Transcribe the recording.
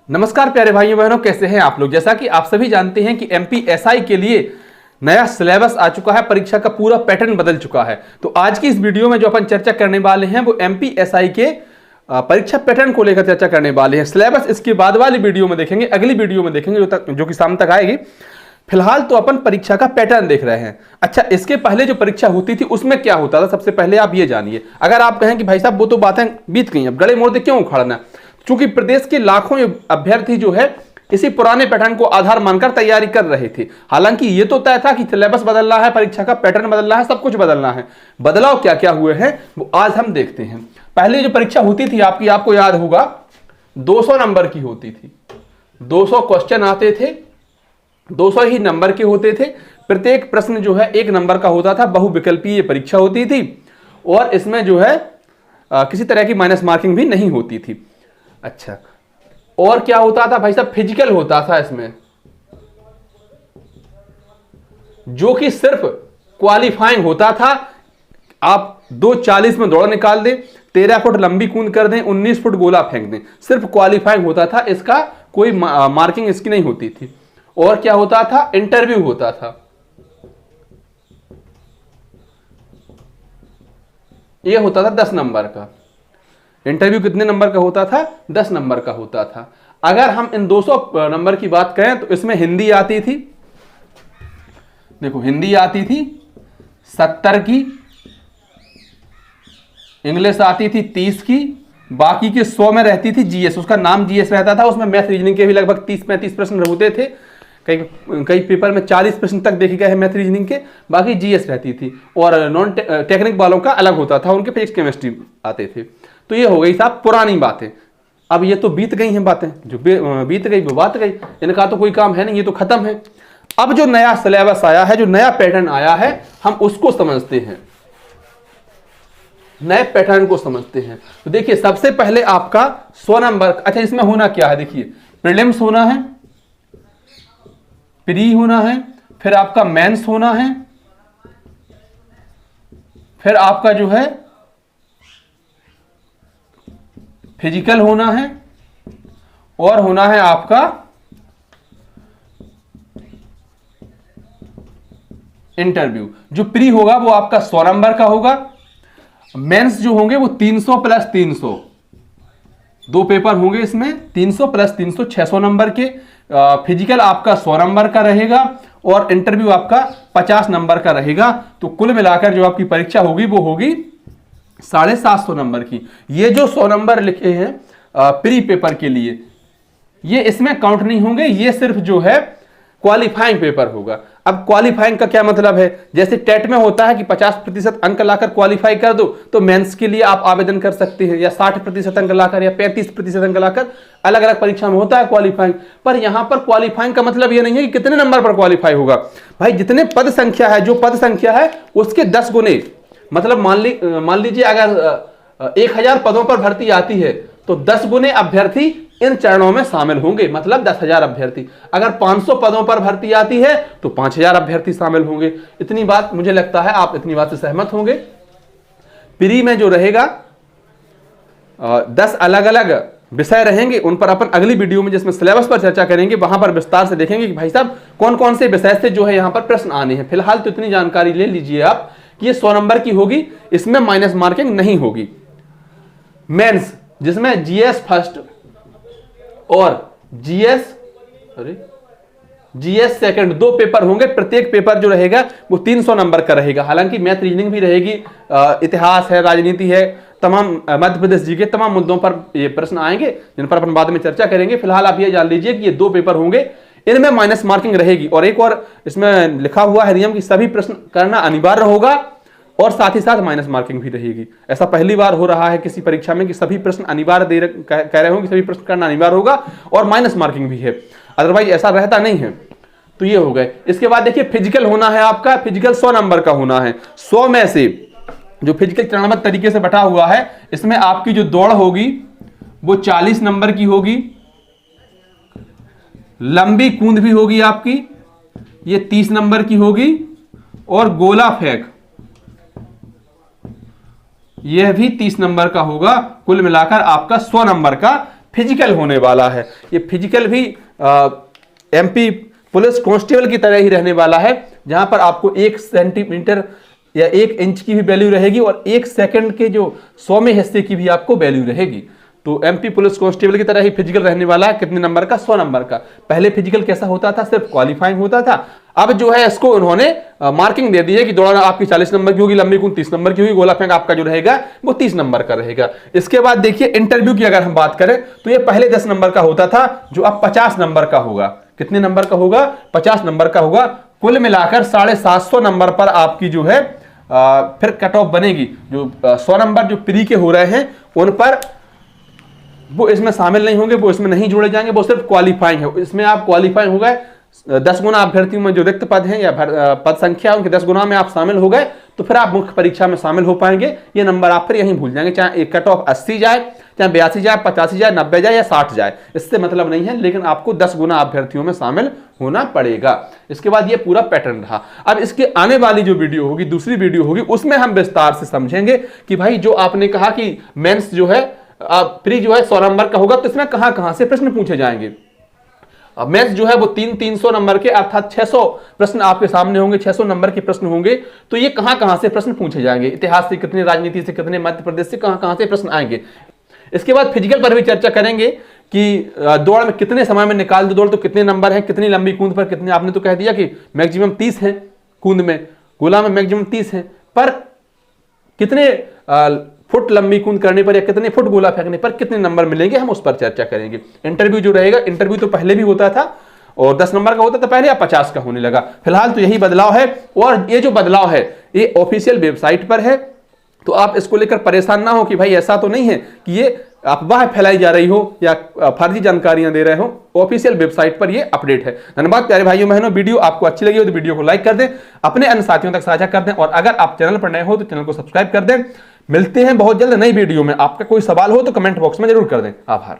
नमस्कार प्यारे भाइयों बहनों, कैसे हैं आप लोग। जैसा कि आप सभी जानते हैं कि एमपीएसआई के लिए नया सिलेबस आ चुका है, परीक्षा का पूरा पैटर्न बदल चुका है। तो आज की इस वीडियो में जो अपन चर्चा करने वाले हैं वो एमपीएसआई के परीक्षा पैटर्न को लेकर चर्चा करने वाले हैं। सिलेबस इसके बाद वाली वीडियो में देखेंगे, अगली वीडियो में देखेंगे जो कि शाम तक आएगी। फिलहाल तो अपन परीक्षा का पैटर्न देख रहे हैं। अच्छा, इसके पहले जो परीक्षा होती थी उसमें क्या होता था, सबसे पहले आप ये जानिए। अगर आप कहें कि भाई साहब वो तो बातें बीत गई, अब गड़े मोड़े क्यों उखाड़ना, क्योंकि प्रदेश के लाखों अभ्यर्थी जो है इसी पुराने पैटर्न को आधार मानकर तैयारी कर रहे थे। हालांकि ये तो तय था कि सिलेबस बदलना है, परीक्षा का पैटर्न बदलना है, सब कुछ बदलना है। बदलाव क्या क्या हुए हैं वो आज हम देखते हैं। पहले जो परीक्षा होती थी आपको याद होगा 200 नंबर की होती थी। 200 क्वेश्चन आते थे, 200 ही नंबर के होते थे। प्रत्येक प्रश्न जो है 1 नंबर का होता था। बहुविकल्पीय परीक्षा होती थी और इसमें जो है किसी तरह की माइनस मार्किंग भी नहीं होती थी। अच्छा, और क्या होता था भाई साहब, फिजिकल होता था इसमें, जो कि सिर्फ क्वालिफाइंग होता था। आप 2:40 में दौड़ निकाल दें, 13 फुट लंबी कूद कर दें, 19 फुट गोला फेंक दें, सिर्फ क्वालिफाइंग होता था। इसका कोई मार्किंग इसकी नहीं होती थी। और क्या होता था, इंटरव्यू होता था। यह होता था 10 नंबर का। इंटरव्यू कितने नंबर का होता था, 10 नंबर का होता था। अगर हम इन 200 नंबर की बात करें तो इसमें हिंदी आती थी, देखो हिंदी आती थी 70 की, इंग्लिश आती थी 30 की, बाकी के 100 में रहती थी जीएस। उसका नाम जीएस रहता था। उसमें मैथ रीजनिंग के भी लगभग 30-35 प्रश्न होते थे। कई पेपर में 40 प्रश्न तक देखे गए हैं मैथ रीजनिंग के, बाकी जीएस रहती थी। और नॉन टेक्निक वालों का अलग होता था, उनके फिजिक्स केमिस्ट्री आते थे। तो ये हो गई साहब पुरानी बातें। अब ये तो बीत गई हैं बातें, जो बीत गई वो बात गई, इनका तो कोई काम है नहीं, ये तो खत्म है। अब जो नया सिलेबस आया है, जो नया पैटर्न आया है, हम उसको समझते हैं, नए पैटर्न को समझते हैं। तो देखिए सबसे पहले आपका 100 नंबर। अच्छा, इसमें होना क्या है, देखिए प्रीलिम्स होना है, प्री होना है, फिर आपका मेंस होना है, फिर आपका जो है फिजिकल होना है, और होना है आपका इंटरव्यू। जो प्री होगा वो आपका 100 नंबर का होगा। मेंस जो होंगे वो 300 प्लस 300, 2 पेपर होंगे इसमें, 300 प्लस 300 600 नंबर के। फिजिकल आपका 100 नंबर का रहेगा और इंटरव्यू आपका 50 नंबर का रहेगा। तो कुल मिलाकर जो आपकी परीक्षा होगी वो होगी 750 नंबर की। ये जो 100 नंबर लिखे हैं प्री पेपर के लिए, ये इसमें काउंट नहीं होंगे, ये सिर्फ जो है क्वालिफाइंग पेपर होगा। अब क्वालिफाइंग का क्या मतलब है, जैसे टेट में होता है कि 50% अंक लाकर क्वालिफाई कर दो, तो मेंस के लिए आप आवेदन कर सकते हैं, या 60% अंक लाकर, या 35% अंक लाकर। अलग अलग परीक्षा में होता है क्वालिफाइंग। पर यहां पर क्वालिफाइंग का मतलब यह नहीं है कि कितने नंबर पर क्वालिफाई होगा भाई, जितने पद संख्या है, जो पद संख्या है उसके 10 गुने। मतलब मान लीजिए अगर 1000 पदों पर भर्ती आती है तो 10 गुने अभ्यर्थी इन चरणों में शामिल होंगे, मतलब 10,000 अभ्यर्थी। अगर 500 पदों पर भर्ती आती है तो 5,000 अभ्यर्थी शामिल होंगे। इतनी बात मुझे लगता है आप इतनी बात से सहमत होंगे। प्री में जो रहेगा 10 अलग अलग विषय रहेंगे, उन पर अपन अगली वीडियो में जिसमें सिलेबस पर चर्चा करेंगे वहां पर विस्तार से देखेंगे कि भाई साहब कौन कौन से विषय से जो है यहां पर प्रश्न आने हैं। फिलहाल तो इतनी जानकारी ले लीजिए आप कि ये 100 नंबर की होगी, इसमें माइनस मार्किंग नहीं होगी। मेंस जिसमें जीएस फर्स्ट और जीएस सेकंड 2 पेपर होंगे। प्रत्येक पेपर जो रहेगा वो 300 नंबर का रहेगा। हालांकि मैथ रीजनिंग भी रहेगी, इतिहास है, राजनीति है, तमाम मध्य प्रदेश जी के तमाम मुद्दों पर ये प्रश्न आएंगे, जिन पर अपन बाद में चर्चा करेंगे। फिलहाल आप ये जान लीजिए कि ये 2 पेपर होंगे, इनमें माइनस मार्किंग रहेगी। और एक और इसमें लिखा हुआ है नियम कि सभी प्रश्न करना अनिवार्य होगा और साथ ही साथ माइनस मार्किंग भी रहेगी। ऐसा पहली बार हो रहा है किसी परीक्षा में कि सभी प्रश्न अनिवार्य कह रहे हो कि सभी प्रश्न करना अनिवार्य होगा और माइनस मार्किंग भी है, अदरवाइज ऐसा रहता नहीं है। तो ये हो गए। इसके बाद देखिए फिजिकल होना है आपका, फिजिकल 100 नंबर का होना है। 100 में से जो फिजिकल चरणबद्ध तरीके से बटा हुआ है, इसमें आपकी जो दौड़ होगी वो 40 नंबर की होगी, लंबी कूद भी होगी आपकी, ये 30 नंबर की होगी, और गोला फेंक यह भी 30 नंबर का होगा। कुल मिलाकर आपका 100 नंबर का फिजिकल होने वाला है। ये फिजिकल भी एमपी पुलिस कांस्टेबल की तरह ही रहने वाला है, जहां पर आपको 1 सेंटीमीटर या 1 इंच की भी वैल्यू रहेगी और 1 सेकंड के जो 100वें हिस्से की भी आपको वैल्यू रहेगी। तो एमपी पुलिस कांस्टेबल की तरह ही फिजिकल रहने वाला है। कितने नंबर का? 100 नंबर का। पहले फिजिकल कैसा होता था? सिर्फ क्वालिफाइंग होता था। अब जो है इसको उन्होंने मार्किंग दे दी है कि दौड़ना आपकी 40 नंबर की होगी, लंबी कूद 30 नंबर की होगी, गोला फेंक आपका जो रहेगा वो 30 नंबर का रहेगा। इसके बाद देखिए इंटरव्यू की अगर हम बात करें तो ये पहले 10 नंबर का होता था, जो अब 50 नंबर का होगा। कितने नंबर का होगा? 50 नंबर का होगा। कुल मिलाकर 750 नंबर पर आपकी जो है फिर कट ऑफ बनेगी। जो 100 नंबर जो प्री के हो रहे हैं उन पर वो इसमें शामिल नहीं होंगे, वो इसमें नहीं जोड़े जाएंगे, वो सिर्फ क्वालिफाइंग है। इसमें आप क्वालिफाइंग हो गए, 10 गुना अभ्यर्थियों में जो रिक्त पद हैं या पद संख्या उनके 10 गुना में आप शामिल हो गए, तो फिर आप मुख्य परीक्षा में शामिल हो पाएंगे। ये नंबर आप फिर यहीं भूल जाएंगे, चाहे एक कट ऑफ 80 जाए, चाहे 82 जाए, 85 जाए, 90 जाए या 60 जाए, इससे मतलब नहीं है, लेकिन आपको 10 गुना अभ्यर्थियों में शामिल होना पड़ेगा। इसके बाद ये पूरा पैटर्न रहा। अब इसके आने वाली जो वीडियो होगी, दूसरी वीडियो होगी, उसमें हम विस्तार से समझेंगे कि भाई जो आपने कहा कि मेंस जो है प्री जो है 100 नंबर का होगा, तो इसमें कहां से प्रश्न पूछे जाएंगे। अब मेंस जो है वो 300 नंबर के, अर्थात 600 प्रश्न आपके सामने होंगे, 600 नंबर के प्रश्न होंगे। तो ये कहां से प्रश्न पूछे जाएंगे, इतिहास से कितने, राजनीति से कितने, मध्य प्रदेश से कहां से प्रश्न आएंगे। इसके बाद फिजिकल पर भी चर्चा करेंगे कि दौड़ में कितने समय में निकाल दो दौड़, तो कितने नंबर है, कितनी लंबी कूद पर कितने। आपने तो कह दिया कि मैक्सिमम 30 है कूद में, गोला में मैक्सिमम 30 है, पर कितने फुट लंबी कूद करने पर या कितने फुट गोला फेंकने पर कितने नंबर मिलेंगे, हम उस पर चर्चा करेंगे। इंटरव्यू जो रहेगा, इंटरव्यू तो पहले भी होता था और 10 नंबर का होता था पहले, अब 50 का होने लगा। फिलहाल तो यही बदलाव है, और ये जो बदलाव है ये ऑफिशियल वेबसाइट पर है, तो आप इसको लेकर परेशान ना हो कि भाई ऐसा तो नहीं है कि ये अफवाह फैलाई जा रही हो या फर्जी जानकारियां दे रहे हो। ऑफिशियल वेबसाइट पर ये अपडेट है। धन्यवाद प्यारे भाइयों बहनों। वीडियो आपको अच्छी लगी हो तो वीडियो को लाइक कर दें, अपने अन्य साथियों तक साझा कर दें, और अगर आप चैनल पर नए हो तो चैनल को सब्सक्राइब कर दें। मिलते हैं बहुत जल्द नई वीडियो में। आपका कोई सवाल हो तो कमेंट बॉक्स में जरूर कर दें। आभार।